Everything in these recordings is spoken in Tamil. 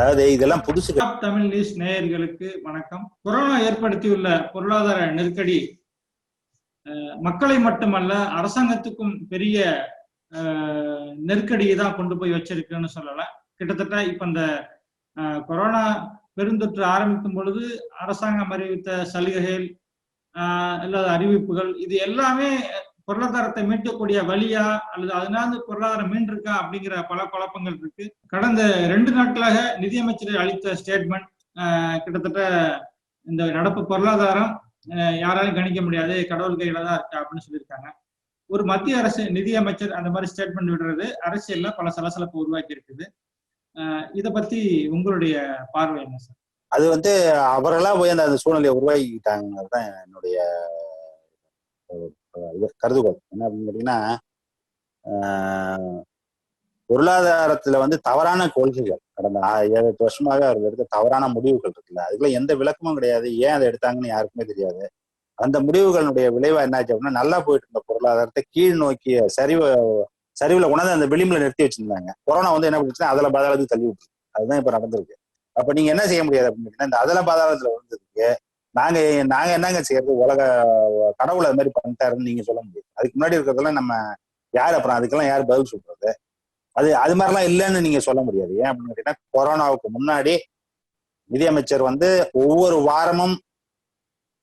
அதாவது இதெல்லாம் புதுசு. தமிழ் நியூஸ் நேயர்களுக்கு வணக்கம். கொரோனா ஏற்படுத்தியுள்ள பொருளாதார நெருக்கடி மக்களை மட்டுமல்ல அரசாங்கத்துக்கும் பெரிய நெருக்கடியை தான் கொண்டு போய் வச்சிருக்குன்னு சொல்லலாம். கிட்டத்தட்ட இப்ப இந்த கொரோனா பெருந்தொற்று ஆரம்பிக்கும் பொழுது அரசாங்கம் அறிவித்த சலுகைகள் இல்லாத அறிவிப்புகள் இது எல்லாமே பொருளாதாரத்தை மீட்கக்கூடிய வழியா அல்லது அதனால பொருளாதாரம் மீண்டிருக்கா அப்படிங்கிற பல குழப்பங்கள் இருக்கு. கடந்த 2 நாட்களாக நிதியமைச்சர் அளித்த ஸ்டேட்மெண்ட் கிட்டத்தட்ட இந்த நடப்பு பொருளாதாரம் யாராலும் கணிக்க முடியாது, கடவுள் கையில தான் இருக்கு அப்படின்னு சொல்லியிருக்காங்க. ஒரு மத்திய அரசு நிதியமைச்சர் அந்த மாதிரி ஸ்டேட்மெண்ட் விடுறது அரசியல்ல பல சலசலப்பு உருவாக்கி இருக்குது. இத பத்தி உங்களுடைய பார்வை என்ன சார்? அது அவரெல்லாம் போய் அந்த சூழ்நிலையை உருவாக்கிட்டாங்கதான் என்னுடைய கருதுகோள். என்ன அப்படின்னு கேட்டீங்கன்னா, பொருளாதாரத்துல தவறான கொள்கைகள் கடந்த 7-8 வருஷமாக அவர் எடுத்த தவறான முடிவுகள் இருக்குல்ல, அதுக்குள்ள எந்த விளக்கமும் கிடையாது. ஏன் அதை எடுத்தாங்கன்னு யாருக்குமே தெரியாது. அந்த முடிவுகளுடைய விளைவா என்னாச்சு அப்படின்னா, நல்லா போயிட்டு இருந்த பொருளாதாரத்தை கீழ் நோக்கிய சரிவுல கொண்டாந்து அந்த விளிம்புல நிறுத்தி வச்சிருந்தாங்க. கொரோனா என்ன பண்ணுச்சுன்னா அதல பாதாளத்துக்கு தள்ளி விட்டுருக்கு. அதுதான் இப்ப நடந்திருக்கு. அப்ப நீங்க என்ன செய்ய முடியாது அப்படின்னு கேட்டீங்கன்னா, இந்த அதல பாதாளத்துல வந்ததுக்கு நாங்க என்னங்க செய்யறது, உலக கடவுளை அது மாதிரி பண்ணிட்டாருன்னு நீங்க சொல்ல முடியாது. அதுக்கு முன்னாடி இருக்கிறதெல்லாம் நம்ம யார், அப்புறம் அதுக்கெல்லாம் யார் பதில் சொல்றது? அது மாதிரிலாம் இல்லைன்னு நீங்க சொல்ல முடியாது. ஏன் அப்படின்னு கேட்டீங்கன்னா, கொரோனாவுக்கு முன்னாடி நிதியமைச்சர் ஒவ்வொரு வாரமும்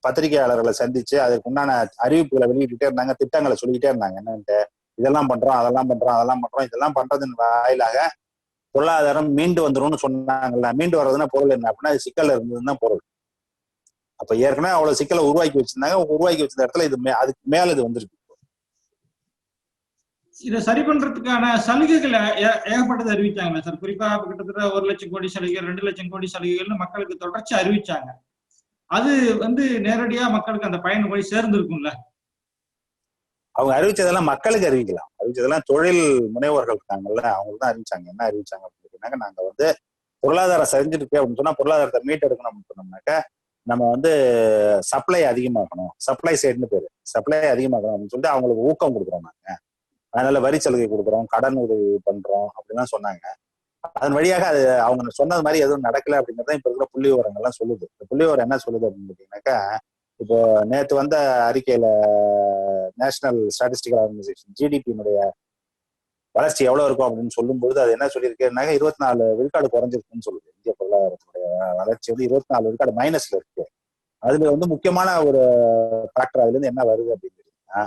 பத்திரிகையாளர்களை சந்திச்சு அதுக்கு உண்டான அறிவிப்புகளை வெளியிட்டுட்டே இருந்தாங்க, திட்டங்களை சொல்லிக்கிட்டே இருந்தாங்க. என்னன்ட்டு இதெல்லாம் பண்றோம், அதெல்லாம் பண்றோம், இதெல்லாம் பண்றதன் வாயிலாக பொருளாதாரம் மீண்டு வந்துரும்னு சொன்னாங்கல்ல. மீண்டு வர்றதுன்னா பொருள் என்ன அப்படின்னா, அது சிக்கல் இருந்ததுன்னா பொருள். அப்ப ஏற்கனவே அவ்வளவு சிக்கலை உருவாக்கி வச்சிருந்தாங்க. உருவாக்கி வச்சிருந்த இடத்துல அதுக்கு மேல இது வந்திருக்கு. இதை சரி பண்றதுக்கான சலுகைகளை ஏகப்பட்டது அறிவிச்சாங்க சார். குறிப்பா கிட்டத்தட்ட 1 லட்சம் கோடி சலுகை, 2 லட்சம் கோடி சலுகைகள்னு மக்களுக்கு தொடர்ச்சி அறிவிச்சாங்க. அது நேரடியா மக்களுக்கு அந்த பயன் போய் சேர்ந்திருக்கும்ல. அவங்க அறிவிச்சதெல்லாம் மக்களுக்கு அறிவிக்கலாம். அறிவிச்சதெல்லாம் தொழில் முனைவோர்கள் இருக்காங்கல்ல, அவங்களுக்கு தான் அறிவிச்சாங்க. என்ன அறிவிச்சாங்க அப்படின்னாக்க, நாங்க பொருளாதாரம் சரிஞ்சிருக்கு அப்படின்னு சொன்னா பொருளாதாரத்தை மீட்டெடுக்கணும் அப்படின்னு சொன்னோம்னாக்க நம்ம சப்ளை அதிகமாக்கணும். சப்ளை சைடுன்னு பேரு, சப்ளை அதிகமாக்கணும் அப்படின்னு சொல்லிட்டு அவங்களுக்கு ஊக்கம் கொடுக்குறோம். நாங்க அதனால வரி சலுகை கொடுக்குறோம், கடன் உதவி பண்றோம் அப்படின்லாம் சொன்னாங்க. அதன் வழியாக அது அவங்க சொன்னது மாதிரி எதுவும் நடக்கல அப்படிங்கிறத இப்ப இருக்கிற புள்ளி விவரங்கள்லாம் சொல்லுது. இந்த புள்ளி விவரம் என்ன சொல்லுது அப்படின்னு கேட்டீங்கன்னாக்கா, இப்போ நேற்று வந்த அறிக்கையில நேஷனல் ஸ்டாட்டிஸ்டிக்கல் ஆர்கனைசேஷன் ஜிடிபியினுடைய வளர்ச்சி எவ்வளவு இருக்கும் அப்படின்னு சொல்லும்போது அது என்ன சொல்லியிருக்குன்னாக்க 24 விழுக்காடு குறைஞ்சிருக்குன்னு சொல்லுது. இந்திய பொருளாதாரத்துடைய வளர்ச்சி 24 விழுக்காடு மைனஸ்ல இருக்கு. அதுல முக்கியமான ஒரு ஃபேக்டர் அதுல இருந்து என்ன வருது அப்படின்னு கேட்டீங்கன்னா,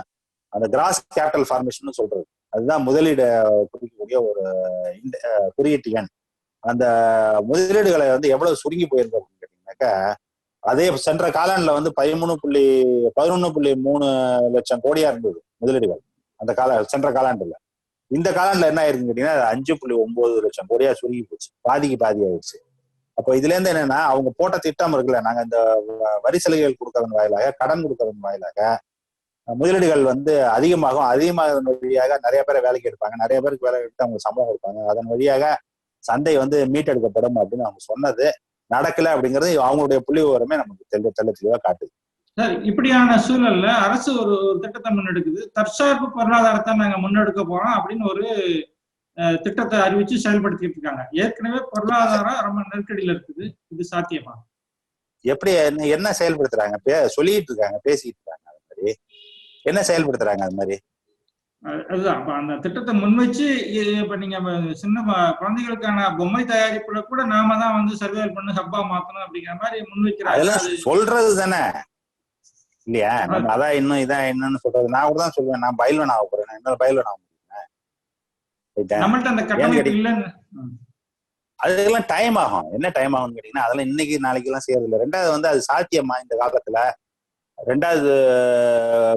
அந்த கிராஸ் கேபிட்டல் ஃபார்மேஷன் சொல்றது. அதுதான் முதலீடு குறிக்கக்கூடிய ஒரு குறியீட்டு எண். அந்த முதலீடுகளை எவ்வளவு சுருங்கி போயிருக்கு அப்படின்னு கேட்டீங்கன்னாக்கா, அதே சென்ற காலாண்டுல 11.3 லட்சம் கோடியா இருந்தது முதலீடுகள் அந்த சென்ற காலாண்டுல. இந்த காலாண்டுல என்ன ஆயிருக்குன்னு கேட்டீங்கன்னா 5.9 லட்சம் கோடியா சுருங்கி போச்சு. பாதிக்கு பாதி ஆயிடுச்சு. அப்போ இதுல இருந்து என்னன்னா, அவங்க போட்ட திட்டம் இருக்குல்ல, நாங்க இந்த வரி சலுகைகள் கொடுக்கறதன் வாயிலாக, கடன் கொடுக்கறதன் வாயிலாக முதலீடுகள் அதிகமாக வழியாக நிறைய பேரை வேலைக்கு எடுப்பாங்க, நிறைய பேருக்கு வேலை எடுத்து அவங்க சம்பளம் கொடுப்பாங்க, அதன் வழியாக சந்தை மீட்டெடுக்கப்படும் அப்படின்னு அவங்க சொன்னது நடக்கல அப்படிங்கிறது அவங்களுடைய புள்ளி விவரமே நமக்கு தெளிவா காட்டுது. சார், இப்படியான சூழல்ல அரசு ஒரு திட்டத்தை முன்னெடுக்குது. தற்சார்பு பொருளாதாரத்தை நாங்க முன்னெடுக்க போறோம் அப்படின்னு ஒரு திட்டத்தை அறிவிச்சு செயல்படுத்திட்டு இருக்காங்க. ஏற்கனவே பொருளாதாரம் ரொம்ப நெருக்கடியில இருக்குது. இது சாத்தியமா? எப்படி என்ன செயல்படுத்துறாங்க? சொல்லிட்டு இருக்காங்க, பேசிட்டு இருக்காங்க. அது மாதிரி என்ன செயல்படுத்துறாங்க? அது மாதிரி அதுதான் அந்த திட்டத்தை முன்வச்சு இப்ப நீங்க சின்ன குழந்தைகளுக்கான பொம்மை தயாரிப்புல கூட நாம தான் சர்வேல் பண்ணி ஹப்பா மாத்தணும் அப்படிங்கிற மாதிரி முன்வைக்கிறாங்க. சொல்றது தானே இல்லையா? நம்ம அதான் இன்னும் இதான் என்னன்னு சொல்றது. நான் கூட தான் சொல்லுவேன், நான் பயில்வன் ஆக போறேன், என்ன பயில்வன் ஆக முடியும். அதுக்கெல்லாம் டைம் ஆகும். என்ன டைம் ஆகும்னு கேட்டீங்கன்னா, அதெல்லாம் இன்னைக்கு நாளைக்கு எல்லாம் செய்யறது இல்லை. ரெண்டாவது அது சாத்தியமா இந்த காலத்துல? ரெண்டாவது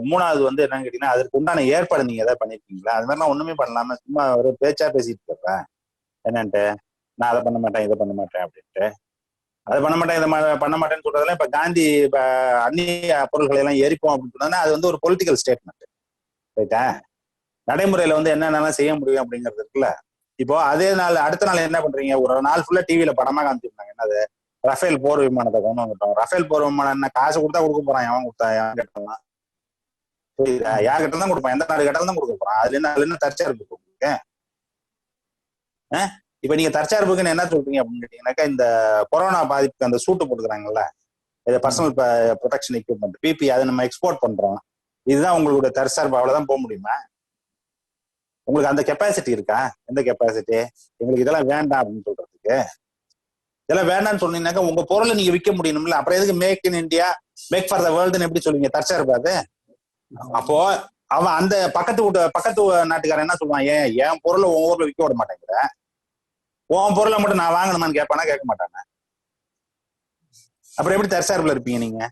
மூணாவது என்னன்னு கேட்டீங்கன்னா, அதற்கு உண்டான ஏற்பாடு நீங்க ஏதாவது பண்ணிருக்கீங்களா? அது மாதிரிலாம் ஒண்ணுமே பண்ணலாம சும்மா ஒரு பேச்சா பேசிட்டு இருப்பேன். என்னன்ட்டு நான் அதை பண்ண மாட்டேன், இதை பண்ண மாட்டேன் அப்படின்ட்டு. அதை பண்ண மாட்டேன், இதை பண்ண மாட்டேன்னு சொல்றதெல்லாம் இப்ப காந்தி அந்நிய பொருள்களை எல்லாம் எரிப்போம் அப்படின்னு சொன்னா அது ஒரு பொலிட்டிக்கல் ஸ்டேட்மெண்ட். ரைட்டா? நடைமுறையில என்னென்னலாம் செய்ய முடியும் அப்படிங்கிறது இருக்குல்ல. இப்போ அதே நாள் அடுத்த நாள் என்ன பண்றீங்க, ஒரு நாள் ஃபுல்லா டிவியில படமா காமிச்சிருந்தாங்க. என்னது, ரஃபேல் போர் விமானத்தை கொண்டு வந்துட்டோம். ரஃபேல் போர் விமானம் என்ன காசு கொடுத்தா கொடுக்க போறான்? எவன் கொடுத்தா? எவன் கேட்டாலாம் புரியுதா? யார் கிட்ட தான் கொடுப்பான், எந்த நாடு கேட்டாலும் தான் கொடுக்க போறான். அதுல என்ன தற்சா இருக்கு உங்களுக்கு? இப்ப நீங்க தற்சார்புக்குன்னு என்ன சொல்றீங்க அப்படின்னு கேட்டீங்கன்னாக்கா, இந்த கொரோனா பாதிப்புக்கு அந்த சூட்டு போட்டுக்கிறாங்கல்ல, இது பர்சனல் ப்ரொடெக்ஷன் எக்யூப்மெண்ட் பிபி, அதை நம்ம எக்ஸ்போர்ட் பண்றோம். இதுதான் உங்களுடைய தற்சார்பு, அவ்வளவுதான் போக முடியுமா? உங்களுக்கு அந்த கெப்பாசிட்டி இருக்கா? எந்த கெப்பாசிட்டி? எங்களுக்கு இதெல்லாம் வேண்டாம் அப்படின்னு சொல்றதுக்கு. இதெல்லாம் வேண்டாம்னு சொன்னீங்கன்னாக்கா உங்க பொருளை நீங்க விற்க முடியணும்ல. அப்புறம் எதுக்கு make in India, make for the வேர்ல்டுன்னு எப்படி சொல்லுவீங்க? தற்சார்பு அது. அப்போ அவன் அந்த பக்கத்து நாட்டுக்காரன் என்ன சொல்லுவான், என் பொருளை உன் ஊர்ல விற்க விட மாட்டேங்கிற, உன் பொருளை மட்டும் நான் வாங்கணுமான்னு கேட்பானா? கேட்க மாட்டானே. அப்புறம் எப்படி தற்சார்புல இருப்பீங்க நீங்க?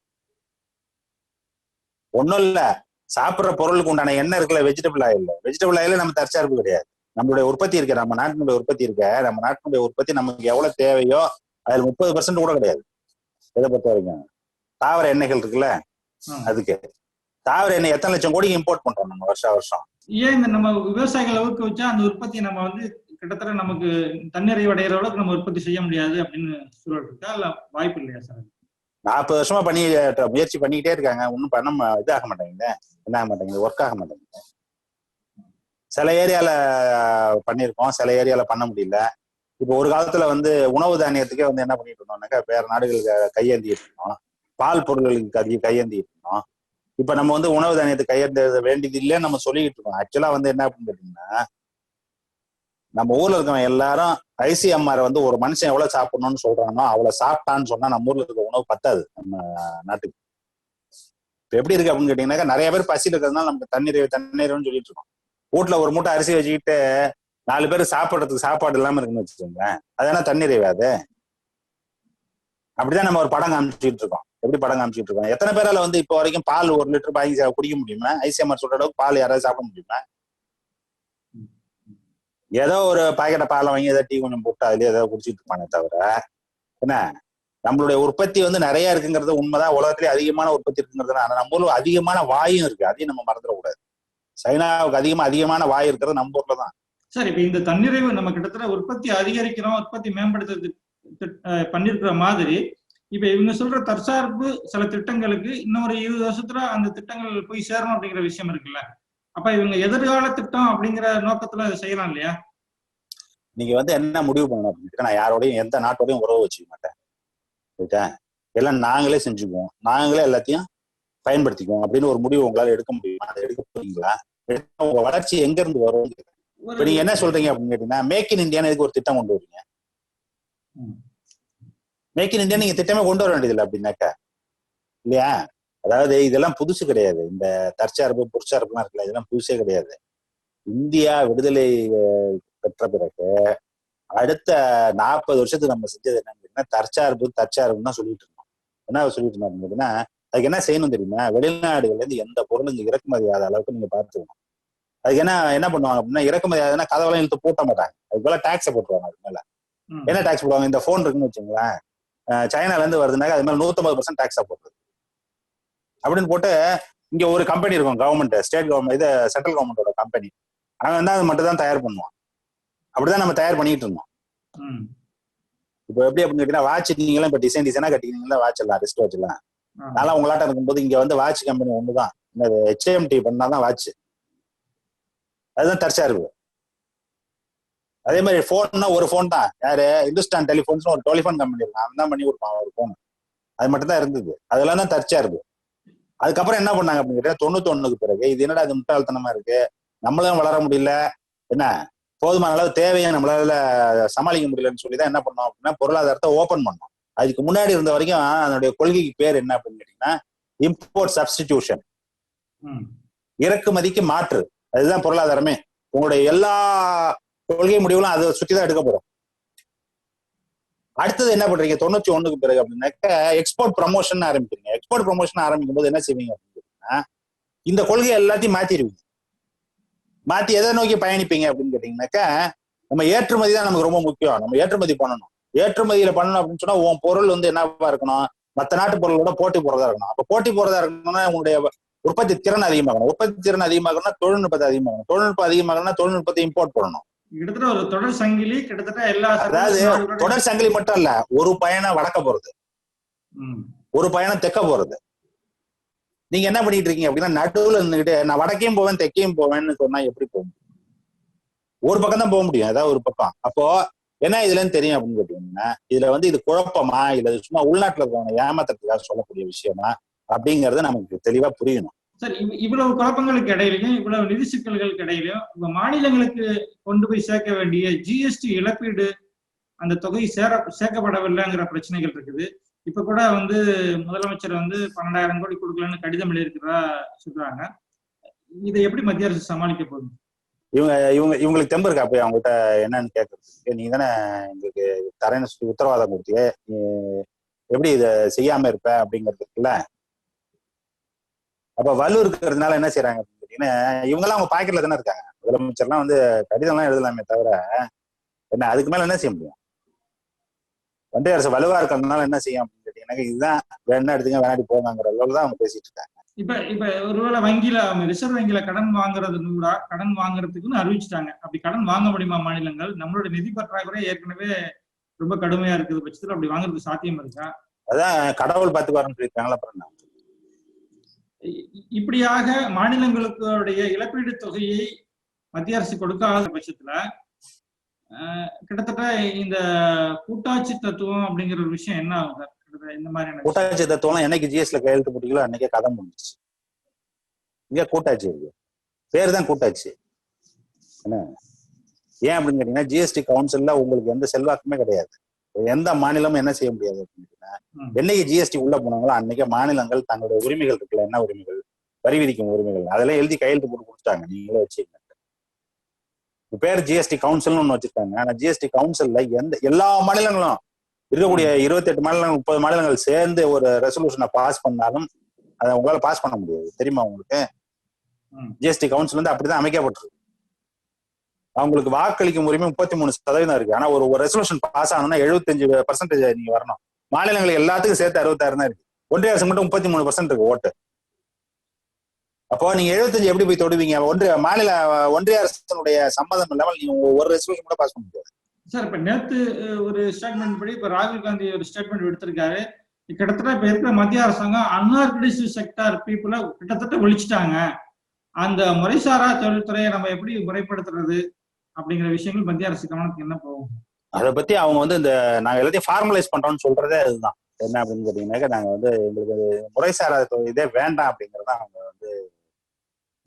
ஒன்னும் இல்ல, சாப்பிடுற பொருளுக்கு உண்டான எண்ணெய் இருக்குல்ல, வெஜிடபிள் ஆயில் நம்ம தற்சார்பு கிடையாது. நம்மளுடைய உற்பத்தி இருக்க, நம்ம நாட்டினுடைய உற்பத்தி இருக்க, நம்ம நாட்டினுடைய உற்பத்தி நமக்கு எவ்வளவு தேவையோ அதுல 30% கூட கிடையாது. எதை பொறுத்த வரைக்கும் தாவர எண்ணெய்கள் இருக்குல்ல, அதுக்கு தாவர எண்ணெய் எத்தனை லட்சம் கோடி இம்போர்ட் பண்றோம் நம்ம வருஷம். ஏன் இந்த நம்ம விவசாயிகளை ஊக்க வச்சா அந்த உற்பத்தியை நம்ம வந்து கிட்டத்தட்ட நமக்கு தன்னிறைவு அடைகிற அளவுக்கு நம்ம உற்பத்தி செய்ய முடியாது அப்படின்னு சூழல் இருக்கா, இல்ல வாய்ப்பு இல்லையா சார்? 40 வருஷமா முயற்சி பண்ணிக்கிட்டே இருக்காங்க, ஒன்னும் பண்ண இது ஆக மாட்டேங்குது, என்ன ஆக மாட்டேங்குது, ஒர்க் ஆக மாட்டேங்குது. சில ஏரியால பண்ணிருக்கோம், சில ஏரியால பண்ண முடியல. இப்போ ஒரு காலத்துல வந்து உணவு தானியத்துக்கே வந்து என்ன பண்ணிட்டு இருந்தோம்னாக்கா, வேற நாடுகளுக்கு கையேந்திட்டு இருந்தோம், பால் பொருட்களுக்கு கையேந்திட்டு இருந்தோம். இப்ப நம்ம வந்து உணவு தானியத்துக்கு கையேந்த வேண்டியது இல்லைன்னு நம்ம சொல்லிக்கிட்டு இருக்கோம். ஆக்சுவலா வந்து என்ன அப்படின்னு கேட்டீங்கன்னா, நம்ம ஊர்ல இருக்கவங்க எல்லாரும் ஐசிஎம்ஆர் வந்து ஒரு மனுஷன் எவ்வளவு சாப்பிடணும்னு சொல்றானோ அவ்வளவு சாப்பிட்டான்னு சொன்னா நம்ம ஊர்ல இருக்க உணவு பத்தாது நம்ம நாட்டுக்கு. இப்ப எப்படி இருக்கு அப்படின்னு கேட்டீங்கன்னாக்கா, நிறைய பேர் பசியில் இருக்கிறதுனால நமக்கு தண்ணீர்னு சொல்லிட்டு இருக்கோம். வீட்டுல ஒரு மூட்டை அரிசி வச்சுக்கிட்டு 4 பேர் சாப்பிடுறதுக்கு சாப்பாடு இல்லாம இருக்குன்னு வச்சுக்கோங்களேன், அது என்ன தண்ணீர் அது? அப்படிதான் நம்ம ஒரு படம் காமிச்சுட்டு இருக்கோம். எப்படி படம் காமிச்சுட்டு இருக்கோம்? எத்தனை பேரால வந்து இப்போ வரைக்கும் பால் 1 லிட்டர் வாங்கி குடிக்க முடியுமா? ஐசிஎம்ஆர் சொல்ற அளவுக்கு பால் யாராவது சாப்பிட முடியுமா? ஏதோ ஒரு பாக்கெட்டை பாலை வாங்கி ஏதோ டீ கொஞ்சம் போட்டு அதுலயே ஏதோ குடிச்சிட்டு இருப்பானே தவிர, என்ன நம்மளுடைய உற்பத்தி வந்து நிறைய இருக்குங்கிறது உண்மைதான். உலகத்திலேயே அதிகமான உற்பத்தி இருக்குங்கிறது. ஆனா நம்ம ஊர்ல அதிகமான வாயும் இருக்கு, அதையும் நம்ம மறந்துடக்கூடாது. சைனாவுக்கு அதிகமான வாய் இருக்கிறது நம்ம ஊர்ல தான். சார், இப்ப இந்த தன்னிறைவு நம்ம கிட்டத்தட்ட உற்பத்தி அதிகரிக்கிறோம், உற்பத்தி மேம்படுத்துறது பண்ணிருக்கிற மாதிரி, இப்ப இவங்க சொல்ற தற்சார்பு சில திட்டங்களுக்கு இன்னும் ஒரு 20 வருஷத்துல அந்த திட்டங்கள் போய் சேரணும் அப்படிங்கிற விஷயம் இருக்குல்ல. அப்ப இவங்க எதிர்கால திட்டம் அப்படிங்கிற நோக்கத்துல அதை செய்யலாம் இல்லையா? நீங்க வந்து என்ன முடிவு பண்ணணும் அப்படின்னு, நான் யாரோடையும் எந்த நாட்டோடையும் உறவு வச்சுக்க மாட்டேன், எல்லாம் நாங்களே செஞ்சுக்குவோம், நாங்களே எல்லாத்தையும் பயன்படுத்திக்குவோம் அப்படின்னு ஒரு முடிவு உங்களால எடுக்க முடியுமா? அதை எடுக்க போறீங்களா? உங்க வளர்ச்சி எங்க இருந்து வரும்? இப்ப நீங்க என்ன சொல்றீங்க அப்படின்னு கேட்டீங்கன்னா, மேக் இன் இந்தியான்னு எதுக்கு ஒரு திட்டம் கொண்டு வரீங்க? மேக் இன் இந்தியா நீங்க திட்டமே கொண்டு வர வேண்டியதில்லை அப்படின்னாக்கா, இல்லையா? அதாவது இதெல்லாம் புதுசு கிடையாது. இந்த தற்சார்பு பொற்சார்புலாம் இருக்குல்ல, இதெல்லாம் புதுசே கிடையாது. இந்தியா விடுதலை பெற்ற பிறகு அடுத்த 40 வருஷத்துக்கு நம்ம செஞ்சது என்னன்னு தற்சார்புன்னு தான் சொல்லிட்டு இருந்தோம். என்ன சொல்லிட்டு இருந்தோம் அப்படின்னா, அதுக்கு என்ன செய்யணும் தெரியுமா? வெளிநாடுகள்ல இருந்து எந்த பொருளும் இங்க இறக்குமதி ஆகாத அளவுக்கு நீங்க பார்த்துக்கணும். அதுக்கு என்ன பண்ணுவாங்க அப்படின்னா, இறக்குமதி ஆகுதுன்னா கதவெல்லாம் இழுத்து பூட்ட மாட்டாங்க, அதுக்கு மேல டாக்ஸை போட்டுருவாங்க. அதுக்கு மேல என்ன டாக்ஸ் போடுவாங்க? இந்த போன் இருக்குன்னு வச்சுங்களேன், சைனால இருந்து வருதுனாக்க அது மேல 150% டாக்ஸா போடுறது அப்படின்னு போட்டு, இங்க ஒரு கம்பெனி இருக்கும், கவர்மெண்ட், ஸ்டேட் கவர்மெண்ட், இது சென்ட்ரல் கவர்மெண்டோட கம்பெனி, அவன் வந்து அது மட்டும் தான் தயார் பண்ணுவான். அப்படிதான் நம்ம தயார் பண்ணிட்டு இருந்தோம். இப்போ எப்படி அப்படின்னு கேட்டீங்கன்னா, வாட்ச் நீங்களும் இப்ப டிசைனா கட்டிக்கிறீங்களா? வாட்ச் எல்லாம் ரிஸ்ட் வாட்ச் எல்லாம் நல்லா உங்களாட்டம் இருக்கும்போது இங்க வந்து வாட்ச் கம்பெனி ஒண்ணுதான், HMT பண்ணாதான் வாட்ச். அதுதான் தற்சார்பு. அதே மாதிரி போன்னா ஒரு போன் தான், யாரு? இந்துஸ்தான் டெலிபோன்ஸ் ஒரு டெலிபோன் கம்பெனி இருக்கும், அவன் தான் பண்ணி கொடுப்பான் ஒரு போன். அது மட்டும் தான் இருந்தது. அதெல்லாம் தான் தற்சார்பு. அதுக்கப்புறம் என்ன பண்ணாங்க அப்படின்னு கேட்டா, 91க்கு பிறகு இது என்னடா அது முட்டாள்தனமா இருக்கு, நம்மளும் வளர முடியல, என்ன போதுமான அளவு தேவையை நம்மளால சமாளிக்க முடியலன்னு சொல்லிதான் என்ன பண்ணோம் அப்படின்னா, பொருளாதாரத்தை ஓபன் பண்ணோம். அதுக்கு முன்னாடி இருந்த வரைக்கும் அதனுடைய கொள்கைக்கு பேர் என்ன அப்படின்னு கேட்டீங்கன்னா, இம்போர்ட் சப்ஸ்டிடியூஷன், இறக்குமதிக்கு மாற்று. அதுதான் பொருளாதாரமே. உங்களுடைய எல்லா கொள்கை முடிவுகளும் அதை சுற்றிதான் எடுக்க போறோம். அடுத்தது என்ன பண்றீங்க 91க்கு பிறகு அப்படின்னாக்க, எக்ஸ்போர்ட் ப்ரமோஷன் ஆரம்பிக்கிறீங்க. எக்ஸ்போர்ட் ப்ரமோஷன் ஆரம்பிக்கும் போது என்ன செய்வீங்க அப்படின்னா, இந்த கொள்கையை எல்லாத்தையும் மாத்திடுவீங்க. மாத்தி எதை நோக்கி பயணிப்பீங்க அப்படின்னு கேட்டீங்கன்னாக்கா, நம்ம ஏற்றுமதி தான் நமக்கு ரொம்ப முக்கியம், நம்ம ஏற்றுமதி பண்ணணும். ஏற்றுமதியில பண்ணணும் அப்படின்னு சொன்னா உன் பொருள் வந்து என்னவா இருக்கணும், மற்ற நாட்டு பொருளோட போட்டி போறதா இருக்கணும். அப்ப போட்டி போறதா இருக்கணும்னா உங்களுடைய உற்பத்தி திறன் அதிகமாகணும். உற்பத்தி திறன் அதிகமாகணும்னா தொழில்நுட்பத்தை அதிகமாகணும். தொழில்நுட்பம் அதிகமாகணும்னா தொழில்நுட்பத்தை இம்போர்ட் பண்ணணும். கிட்டத்தட்ட ஒரு தொடர் சங்கிலி, கிட்டத்தட்ட எல்லா, அதாவது தொடர் சங்கிலி மட்டும் இல்ல, ஒரு பயணம் வடக்க போறது, ஒரு பயணம் தெற்க போறது. நீங்க என்ன பண்ணிட்டு இருக்கீங்க அப்படின்னா, நடுவுல இருந்துகிட்டு நான் வடக்கையும் போவேன் தெற்கையும் போவேன்னு சொன்னா எப்படி போக முடியும்? ஒரு பக்கம் தான் போக முடியும், ஏதாவது ஒரு பக்கம். அப்போ என்ன இதுலன்னு தெரியும் அப்படின்னு கேட்டீங்கன்னா, இதுல வந்து இது குழப்பமா இல்ல சும்மா உள்நாட்டுல இருக்கவங்க ஏமாத்துறதுக்காக சொல்லக்கூடிய விஷயமா அப்படிங்கறது நமக்கு தெளிவா புரியணும். சார், இவ்வளவு குழப்பங்களுக்கு இடையிலையும் இவ்வளவு நிதி சிக்கல்களுக்கு இடையிலையும் இப்ப மாநிலங்களுக்கு கொண்டு போய் சேர்க்க வேண்டிய ஜிஎஸ்டி இழப்பீடு அந்த தொகை சேர்க்கப்படவில்லைங்கிற பிரச்சனைகள் இருக்குது. இப்ப கூட வந்து முதலமைச்சர் வந்து 12,000 கோடி கொடுக்கலன்னு கடிதம் எழுதியிருக்கிறதா சொல்றாங்க. இதை எப்படி மத்திய அரசு சமாளிக்க போகுது? இவங்களுக்கு தெம்பு இருக்கா போய் அவங்ககிட்ட என்னன்னு கேட்கறதுக்கு? நீங்க தானே எங்களுக்கு தரேன்னு சொல்லி உத்தரவாதம் கொடுத்தீங்க, எப்படி இதை செய்யாம இருப்ப அப்படிங்கிறதுக்குல்ல. அப்ப வலு இருக்கிறதுனால என்ன செய்யறாங்க அப்படின்னு கேட்டீங்கன்னா, இவங்கெல்லாம் அவங்க பாக்கெட்ல தானே இருக்காங்க. முதலமைச்சர்லாம் வந்து கடிதம் எல்லாம் எழுதலாமே தவிர என்ன அதுக்கு மேல என்ன செய்ய முடியும்? ஒன்றிய அரசு வலுவா இருக்கிறதுனால என்ன செய்யும் அப்படின்னு கேட்டீங்கன்னா, இதுதான் வேணா எடுத்துங்க வேணாடி போவாங்கிற அளவுல தான் அவங்க பேசிட்டு இருக்காங்க. இப்ப ஒருவேளை வங்கியில ரிசர்வ் வங்கியில கடன் வாங்குறதுக்குன்னு அறிவிச்சுட்டாங்க. அப்படி கடன் வாங்க முடியுமா மாநிலங்கள்? நம்மளோட நிதி பற்றாக்குறை ஏற்கனவே ரொம்ப கடுமையா இருக்குது பட்சத்துல அப்படி வாங்குறதுக்கு சாத்தியம் இருக்கா? அதான் கடவுள் பார்த்துக்குவாருன்னு சொல்லியிருக்காங்களா. அப்புறம் இப்படியாக மாநிலங்களுடைய இழப்பீடு தொகையை மத்திய அரசு கொடுக்காத பட்சத்துல கிட்டத்தட்ட இந்த கூட்டாட்சி தத்துவம் அப்படிங்கிற ஒரு விஷயம் என்ன ஆகும் சார்? இந்த மாதிரியான கூட்டாட்சி தத்துவம் என்னைக்கு ஜிஎஸ்ல கையெழுத்து போட்டீங்களோ அன்னைக்கே கதை முடிஞ்சிச்சு. இங்க கூட்டாட்சி இருக்கு, பேர் தான் கூட்டாட்சி. என்ன ஏன் அப்படின்னு கேட்டீங்கன்னா, ஜிஎஸ்டி கவுன்சில்ல உங்களுக்கு எந்த செல்வாக்குமே கிடையாது. எந்த மாநிலமும் என்ன செய்ய முடியாது அப்படின்னா, என்னைக்கு ஜிஎஸ்டி உள்ள போனாங்களோ அன்னைக்கு மாநிலங்கள் தங்களுடைய உரிமைகள் இருக்குல்ல, என்ன உரிமைகள், வரி விதிக்கும் உரிமைகள், அதெல்லாம் எழுதி கையெழுத்து போட்டு கொடுத்துட்டாங்க, நீங்களே வச்சுக்கங்க. பேர் ஜிஎஸ்டி கவுன்சில்னு ஒண்ணு வச்சிருக்காங்க. ஆனா ஜிஎஸ்டி கவுன்சில்ல எல்லா மாநிலங்களும் இருக்கக்கூடிய 28 மாநிலங்கள் 30 மாநிலங்கள் சேர்ந்து ஒரு ரெசல்யூஷனை பாஸ் பண்ணாலும் அதை உங்களால பாஸ் பண்ண முடியாது. தெரியுமா உங்களுக்கு? ஜிஎஸ்டி கவுன்சில் வந்து அப்படிதான் அமைக்கப்பட்டிருக்கு. அவங்களுக்கு வாக்களிக்கும் உரிமை 33% இருக்கு. ஆனா ஒரு ரெசல்யூஷன் பாஸ் ஆகணும்னா 75% நீங்க வரணும். மாநிலங்களுக்கு எல்லாத்துக்கும் சேர்த்து 66 தான் இருக்கு. ஒன்றிய அரசு மட்டும் 33% இருக்கு ஓட்டு. அப்போ நீங்க 75 எப்படி போய் தொடுவீங்க? ஒன்றிய அரசுடைய சம்மதம் இல்லாமல் நீங்க ஒரு ரெசல்யூஷன் கூட பாஸ் பண்ண முடியாது. சார், இப்ப நேத்து ஒரு ஸ்டேட்மெண்ட் படி இப்ப ராகுல் காந்தி ஒரு ஸ்டேட்மெண்ட் எடுத்திருக்காரு. கிட்டத்தட்ட இப்ப இருக்கிற மத்திய அரசாங்கம் அன்ஆர்கனைஸ்டு செக்டார் பீப்புளை கிட்டத்தட்ட ஒழிச்சிட்டாங்க. அந்த முறைசாரா தொழில்துறையை நம்ம எப்படி முறைப்படுத்துறது அப்படிங்கிற விஷயங்கள் மத்திய அரசு கவனத்துக்கு என்ன போகும்? அதை பத்தி அவங்க வந்து நாங்க எல்லாத்தையும் ஃபார்மலைஸ் பண்றோம்னு சொல்றதே அதுதான். என்ன அப்படின்னு கேட்டீங்கன்னாக்க, நாங்க வந்து எங்களுக்கு முறைசாரா இதே வேண்டாம் அப்படிங்கறத அவங்க வந்து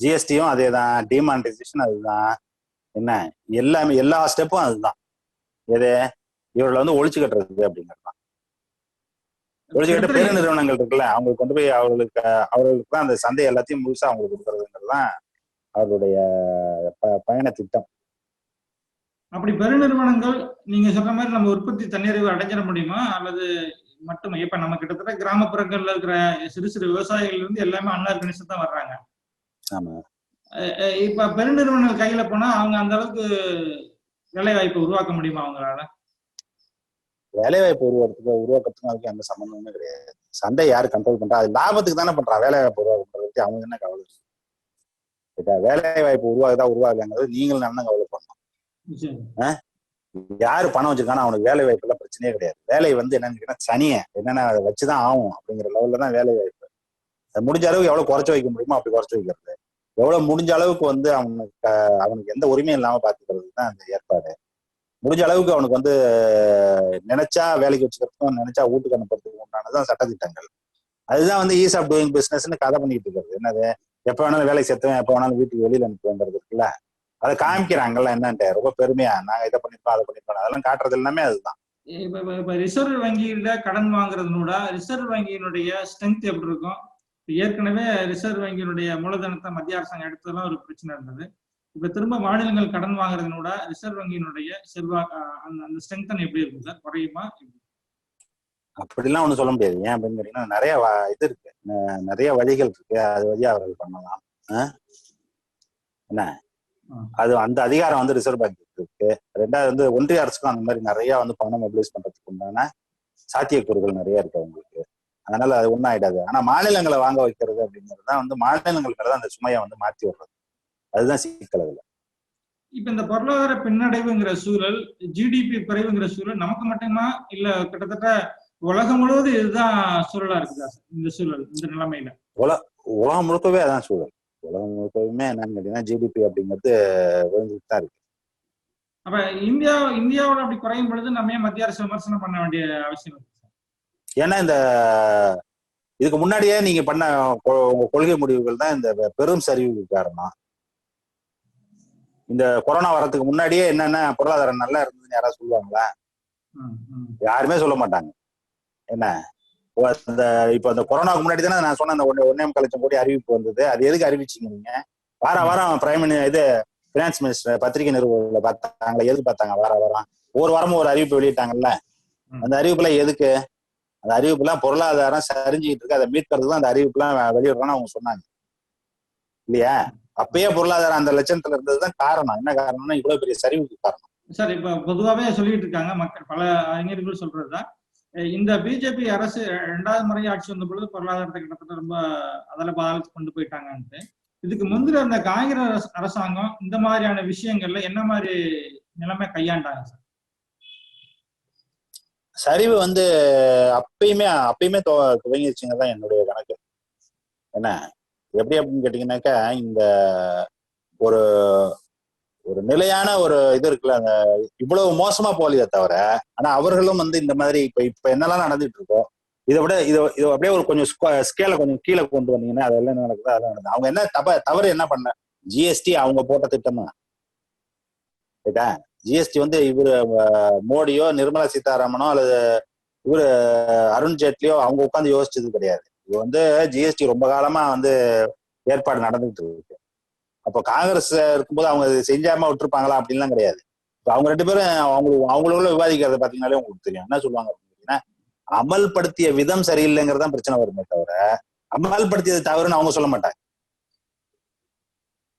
ஜிஎஸ்டியும் அதே தான், டிமானிட்டைசேஷன் அதுதான், என்ன எல்லாமே எல்லா ஸ்டெப்பும் அதுதான். எது இவர்களை வந்து ஒழிச்சு கட்டுறது அப்படிங்கிறது தான். ஒழிச்சு கட்ட பெரு நிறுவனங்கள் இருக்குல்ல, அவங்களுக்கு கொண்டு போய் அவர்களுக்கு தான் அந்த சந்தை எல்லாத்தையும் முழுசா அவங்களுக்கு கொடுக்கறதுங்கிறது தான் அவருடைய பயண திட்டம். அப்படி பெருநிறுவனங்கள் நீங்க சொல்ற மாதிரி நம்ம உற்பத்தி தன்னிறைவு அடைஞ்சிட முடியுமா? அல்லது மட்டும் இப்ப நம்ம கிட்டத்தட்ட கிராமப்புறங்கள்ல இருக்கிற சிறு சிறு விவசாயிகள் இருந்து எல்லாமே அன்ஆர்கனைஸ்டா தான் வர்றாங்க. ஆமா. இப்ப பெருநிறுவனங்கள் கையில போனா அவங்க அந்த அளவுக்கு வேலை வாய்ப்பை உருவாக்க முடியுமா அவங்களால? வேலை வாய்ப்பு உருவாக்கத்துக்கும் அதுக்கு எந்த சம்பந்தமுமே கிடையாது. சந்தை யாரு கண்ட்ரோல் பண்றா? அது லாபத்துக்கு தானே பண்றான். வேலை வாய்ப்பு உருவாக்குறதுக்கு அவங்க என்ன கவலை? வேலை வாய்ப்பு உருவாகுங்கிறது நீங்கள் என்ன கவலை பண்ணணும்? யாரு பணம் வச்சிருக்கானோ அவனுக்கு வேலை வாய்ப்பு எல்லாம் பிரச்சனையே கிடையாது. வேலை வந்து என்னன்னு கேட்டா சனிய என்னன்னா அதை வச்சுதான் ஆகும் அப்படிங்கிற லெவல்ல தான் வேலை வாய்ப்பு. அது முடிஞ்ச அளவுக்கு எவ்வளவு குறைச்சு வைக்க முடியுமோ அப்படி குறைச்சு வைக்கிறது, எவ்வளவு முடிஞ்ச அளவுக்கு வந்து அவனுக்கு எந்த உரிமையும் இல்லாம பாத்துக்கிறது தான் அந்த ஏற்பாடு. முடிஞ்ச அளவுக்கு அவனுக்கு வந்து நினைச்சா வேலைக்கு வச்சுக்கிறதுக்கும் நினைச்சா வீட்டுக்கு அனுப்புறதுக்கு உண்டானதான் சட்டத்திட்டங்கள். அதுதான் வந்து ஈஸ் ஆஃப் டூயிங் பிசினஸ்ன்னு கதை பண்ணிட்டு இருக்கிறது. என்னது, எப்ப வேணாலும் வேலைக்கு சேர்த்துவேன், எப்ப வேணாலும் வீட்டுக்கு வெளியில அனுப்புவேங்கிறது இருக்குல்ல, அதை காமிக்கிறாங்கல்ல. என்னன்ட்டு ரொம்ப பெருமையா நாங்க இதை பண்ணிருக்கோம் அதை பண்ணிருக்கோம் அதெல்லாம் காட்டுறது எல்லாமே அதுதான். இப்ப ரிசர்வ் வங்கியில கடன் வாங்குறதுனோட ரிசர்வ் வங்கியினுடைய ஸ்ட்ரென்த் எப்படி இருக்கும்? ஏற்கனவே ரிசர்வ் வங்கியினுடைய மூலதனத்தை மத்திய அரசாங்கம் எடுத்ததெல்லாம் ஒரு பிரச்சனை இருந்தது. இப்ப திரும்ப மாநிலங்கள் கடன் வாங்குறதுனோட ரிசர்வ் வங்கியினுடைய செல்வாக்கு அந்த ஸ்ட்ரென்த் எப்படி இருக்கும் சார்? குறையுமா? அப்படிலாம் ஒண்ணும் சொல்ல முடியாது. ஏன் அப்படின்னு கேட்டீங்கன்னா, நிறைய இது இருக்கு, நிறைய வழிகள் இருக்கு. அது வழியா அவர்கள் பண்ணலாம். என்ன அது அந்த அதிகாரம் வந்து ரிசர்வ் பேங்க் இருக்கு. ரெண்டாவது வந்து ஒன்றிய அரசுக்கும் அந்த மாதிரி நிறைய வந்து பணம் மொபிலைஸ் பண்றதுக்கு உண்டான சாத்தியக்கூறுகள் நிறைய இருக்கு அவங்களுக்கு. அதனால அது ஒன்றும் ஆயிடாது. ஆனா மாநிலங்களை வாங்க வைக்கிறது அப்படிங்கிறது தான் வந்து மாநிலங்களுக்கு தான் அந்த சுமையை வந்து மாற்றி விடுறது. அதுதான் சிக்கல் அதுல. இப்ப இந்த பொருளாதார பின்னடைவுங்கிற சூழல், ஜிடிபி குறைவுங்கிற சூழல் நமக்கு மட்டுமா இல்ல கிட்டத்தட்ட உலகம் முழுவதும் இதுதான் சூழலா இருக்குதா இந்த சூழல், இந்த நிலைமையில? உலகம் முழுக்கவே அதான் சூழல். உலகம் முழுக்கவுமே என்னன்னு கேட்டீங்கன்னா ஜிடிபி அப்படிங்கிறது விழுந்துட்டு தான் இருக்கு. அப்ப இந்தியாவோட அப்படி குறையும் பொழுது நம்ம ஏன் மத்திய அரசு விமர்சனம் பண்ண வேண்டிய அவசியம் இருக்கு சார்? ஏன்னா இந்த இதுக்கு முன்னாடியே நீங்க பண்ண உங்க கொள்கை முடிவுகள் தான் இந்த பெரும் சரிவுக்கு காரணம். இந்த கொரோனா வரதுக்கு முன்னாடியே என்னென்ன பொருளாதாரம் நல்லா இருந்ததுன்னு யாராவது சொல்லுவாங்களா? யாருமே சொல்ல மாட்டாங்க. என்ன இந்த இப்ப இந்த கொரோனாவுக்கு முன்னாடி தானே நான் சொன்ன அந்த 1.25 லட்சம் கோடி அறிவிப்பு வந்தது. அது எதுக்கு அறிவிச்சீங்க நீங்க? வாரம் இது பினான்ஸ் மினிஸ்டர் பத்திரிகை நிறுவனங்களை பார்த்தாங்களா? எதுக்கு பார்த்தாங்க? வாரம் ஒரு வாரமும் ஒரு அறிவிப்பு வெளியிட்டாங்கல்ல. அந்த அறிவிப்புலாம் எதுக்கு? அந்த அறிவிப்புலாம் பொருளாதாரம் சரிஞ்சுக்கிட்டு இருக்கு, அதை மீட்கிறதுக்கு தான் அந்த அறிவிப்புலாம் வெளியிடுறோம்னு அவங்க சொன்னாங்க இல்லையா? அப்பயே பொருளாதாரம் அந்த லட்சத்துல இருந்ததுதான் காரணம். என்ன காரணம்னா இவ்வளவு பெரிய சரிவுக்கு காரணம். சார் இப்ப பொதுவாவே சொல்லிட்டு இருக்காங்க மக்கள், பல அறிஞர்கள் சொல்றதுதான், இந்த பிஜேபி அரசு 2வது முறை ஆட்சி வந்த பொழுது பொருளாதாரத்தை கிட்டத்தட்ட ரொம்ப பாதாளத்துக்கு கொண்டு போயிட்டாங்கன்ட்டு. இதுக்கு முந்திர அந்த காங்கிரஸ் அரசாங்கம் இந்த மாதிரியான விஷயங்கள்ல என்ன மாதிரி நிலைமை கையாண்டாங்க சார்? சரிவு அப்பயுமே துவங்கிடுச்சுங்கதான் என்னுடைய கணக்கு. என்ன எப்படி அப்படின்னு கேட்டீங்கன்னாக்கா, இந்த ஒரு ஒரு நிலையான ஒரு இது இருக்குல்ல, அந்த இவ்வளவு மோசமா போலியே தவிர, ஆனா அவர்களும் இந்த மாதிரி இப்ப என்னெல்லாம் நடந்துட்டு இருக்கோ இதை விட இது அப்படியே ஒரு கொஞ்சம் ஸ்கேல கொஞ்சம் கீழே கொண்டு வந்தீங்கன்னா அதெல்லாம் என்ன நடக்குதோ அதான் நடக்குது. அவங்க என்ன தவறு என்ன பண்ண? ஜிஎஸ்டி அவங்க போட்ட திட்டம் தான். ரைட்டா? ஜிஎஸ்டி இவரு மோடியோ நிர்மலா சீதாராமனோ அல்லது இவரு அருண் ஜேட்லியோ அவங்க உட்காந்து யோசிச்சது கிடையாது. இது ஜிஎஸ்டி ரொம்ப காலமா ஏற்பாடு நடந்துட்டு இருக்கு. அப்போ காங்கிரஸ் இருக்கும்போது அவங்க செஞ்சாம விட்டுருப்பாங்களா அப்படின்லாம் கிடையாது. இப்போ அவங்க 2 பேரும் அவங்களுக்குள்ள விவாதிக்கிறத பாத்தீங்கன்னாலே உங்களுக்கு தெரியும். என்ன சொல்லுவாங்க அப்படின்னா, அமல்படுத்திய விதம் சரியில்லைங்கிறதான் பிரச்சனை வருமே தவிர அமல்படுத்தியது தவறுன்னு அவங்க சொல்ல மாட்டாங்க.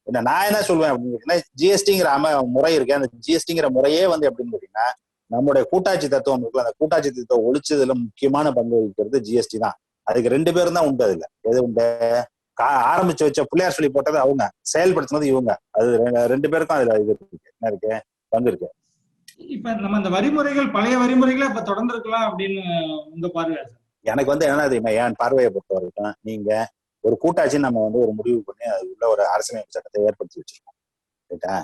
என்ன நான் என்ன சொல்லுவேன் அப்படின்னு கேட்டீங்கன்னா, ஜிஎஸ்டிங்கிற முறை இருக்கு. அந்த ஜிஎஸ்டிங்கிற முறையே எப்படின்னு கேட்டீங்கன்னா, நம்முடைய கூட்டாட்சி தத்துவம் இருக்குல்ல, அந்த கூட்டாட்சி தத்துவம் ஒழிச்சதுல முக்கியமான பங்கு வகிக்கிறது ஜிஎஸ்டி தான். அதுக்கு 2 பேரும் தான் உண்டு. அதுல எது உண்டு? ஆரம்பிச்சு வச்ச பிள்ளையார் சொல்லி போட்டது அவங்க, செயல்படுத்தினது இவங்க. அது 2 பேருக்கும் அதுல இது இருக்கு, என்ன இருக்கு, பங்கு இருக்கு. இப்ப நம்ம இந்த வரிமுறைகள் பழைய வரிமுறைகளை இப்ப தொடர்ந்து இருக்கலாம் அப்படின்னு உங்க பார்வை? எனக்கு என்ன தெரியுமா, என் பார்வையை பொறுத்த வரைக்கும், நீங்க ஒரு கூட்டாட்சி நம்ம ஒரு முடிவு பண்ணி அது உள்ள ஒரு அரசியலமைப்பு சட்டத்தை ஏற்படுத்தி வச்சிருக்கோம். ரைட்டா?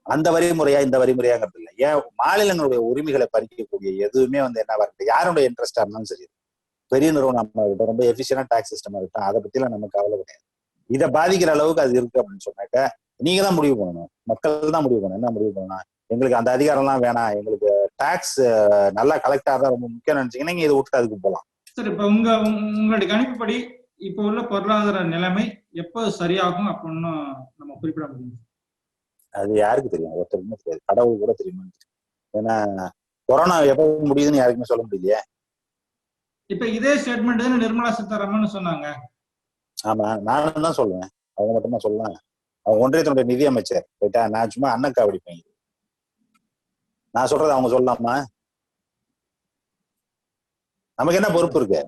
அந்த வரிமுறையா இந்த வரிமுறையாங்கிறது இல்லை. ஏன் மாநிலங்களுடைய உரிமைகளை பறிக்கக்கூடிய எதுவுமே என்னவா இருக்கு, யாருடைய இன்ட்ரெஸ்டா இருந்தாலும் சரி, பெரிய நிறுவனம் ரொம்ப எஃபிஷியன்டா டாக்ஸ் சிஸ்டமா இருக்கட்டும், அதை பத்தி எல்லாம் நமக்கு கவலை கிடையாது. இதை பாதிக்கிற அளவுக்கு அது இருக்கு அப்படின்னு சொன்னாக்க நீங்க தான் முடிவு பண்ணணும், மக்கள் தான் முடிவு பண்ணணும். என்ன முடிவு பண்ணணும்? எங்களுக்கு அந்த அதிகாரம்லாம் வேணாம், எங்களுக்கு டாக்ஸ் நல்லா கலெக்ட் ஆகிறதா ரொம்ப முக்கியம் நினைச்சீங்கன்னா நீங்க இதை விட்டுட்டு அதுக்கு போகலாம். சார் இப்ப உங்களுடைய கணிப்புப்படி இப்ப உள்ள பொருளாதார நிலைமை எப்போ சரியாகும் அப்படின்னு நம்ம குறிப்பிட முடியும்? அது யாருக்கு தெரியும்? ஒருத்தருக்குமே தெரியாது. கடவுள் கூட தெரியுமா? ஏன்னா கொரோனா எப்ப முடியுதுன்னு யாருக்குமே சொல்ல முடியலையே. இப்ப இதே ஸ்டேட்மெண்ட் தானே நிர்மலா சீதாராமன் சொன்னாங்க. ஆமா, நானும் தான் சொல்லுவேன். அவங்க மட்டும் தான் சொல்லலாம். அவங்க ஒன்றியத்தினுடைய நிதி அமைச்சர். ரைட்டா? நான் சும்மா அண்ணக்கா அடிப்பேன். நான் சொல்றது அவங்க சொல்லலாமா? நமக்கு என்ன பொறுப்பு இருக்கு?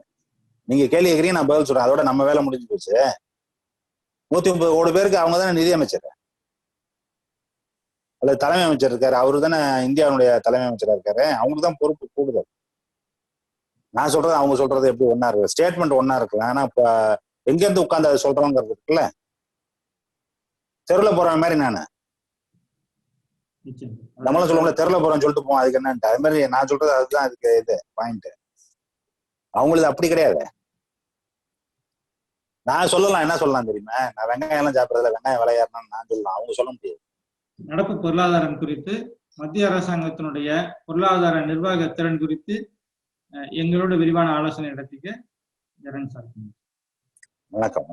நீங்க கேள்வி கேட்கறீங்க, நான் பதில் சொல்றேன். அதோட நம்ம வேலை முடிஞ்சு போச்சு. 130 கோடி பேருக்கு அவங்க தானே நிதி அமைச்சர் அல்லது தலைமை அமைச்சர் இருக்காரு. அவரு தானே இந்தியாவுடைய தலைமை அமைச்சரா இருக்காரு. அவங்களுக்கு தான் பொறுப்பு கூடுதல். நான் சொல்றது அவங்க சொல்றது எப்படி ஒன்னா இருக்கு? ஸ்டேட்மெண்ட் ஒன்னா இருக்கலாம். ஆனா இப்ப எங்க இருந்து உட்கார்ந்து அதை சொல்றோங்கிறது இருக்குல்ல, தெருல போற மாதிரி நானு நம்மளும் சொல்லுவோம்ல, தெருல போறோம்னு சொல்லிட்டு போவோம், அதுக்கு என்னன்ட்டு. அது மாதிரி நான் சொல்றது அதுதான் அதுக்கு இது பாயிண்ட். அவங்களுக்கு அப்படி கிடையாது. நான் சொல்லலாம், என்ன சொல்லலாம் தெரியுமா? நான் வெங்காயம் எல்லாம் சாப்பிடறதுல வெங்காயம் விளையாடணும்னு நான் சொல்லலாம், அவங்க சொல்ல முடியாது. நடப்பு பொருளாதாரம் குறித்து, மத்திய அரசாங்கத்தினுடைய பொருளாதார நிர்வாக திறன் குறித்து எங்களோட விரிவான ஆலோசனை நடத்திக்க ஜெரன் சார். வணக்கம்.